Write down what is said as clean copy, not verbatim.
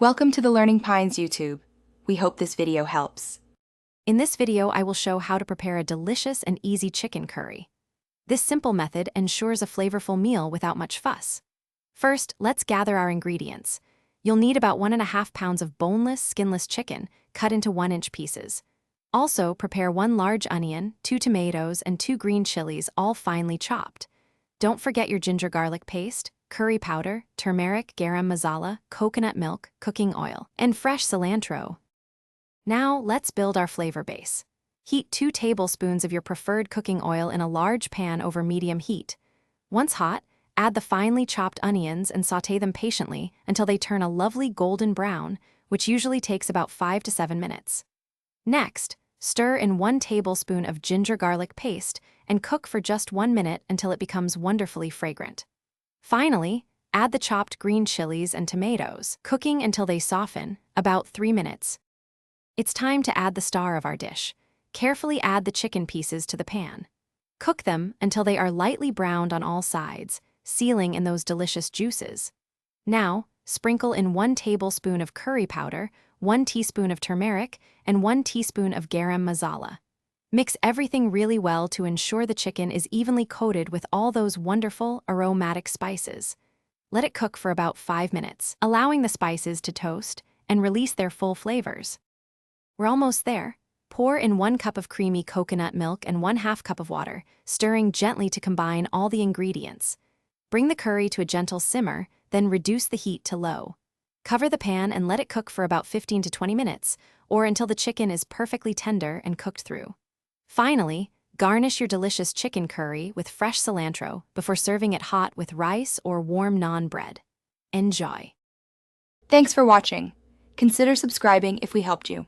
Welcome to the Learning Pines YouTube. We hope this video helps. In this video, I will show how to prepare a delicious and easy chicken curry. This simple method ensures a flavorful meal without much fuss. First, let's gather our ingredients. You'll need about 1.5 pounds of boneless, skinless chicken cut into 1-inch pieces. Also, prepare 1 large onion, 2 tomatoes, and 2 green chilies, all finely chopped. Don't forget your ginger garlic paste, curry powder, turmeric, garam masala, coconut milk, cooking oil, and fresh cilantro. Now, let's build our flavor base. Heat 2 tablespoons of your preferred cooking oil in a large pan over medium heat. Once hot, add the finely chopped onions and sauté them patiently until they turn a lovely golden brown, which usually takes about 5 to 7 minutes. Next, stir in 1 tablespoon of ginger garlic paste and cook for just 1 minute until it becomes wonderfully fragrant. Finally, add the chopped green chilies and tomatoes, cooking until they soften, about 3 minutes. It's time to add the star of our dish. Carefully add the chicken pieces to the pan. Cook them until they are lightly browned on all sides, sealing in those delicious juices. Now, sprinkle in 1 tablespoon of curry powder, 1 teaspoon of turmeric, and 1 teaspoon of garam masala. Mix everything really well to ensure the chicken is evenly coated with all those wonderful, aromatic spices. Let it cook for about 5 minutes, allowing the spices to toast and release their full flavors. We're almost there. Pour in 1 cup of creamy coconut milk and 1/2 cup of water, stirring gently to combine all the ingredients. Bring the curry to a gentle simmer, then reduce the heat to low. Cover the pan and let it cook for about 15 to 20 minutes, or until the chicken is perfectly tender and cooked through. Finally, garnish your delicious chicken curry with fresh cilantro before serving it hot with rice or warm naan bread. Enjoy! Thanks for watching. Consider subscribing if we helped you.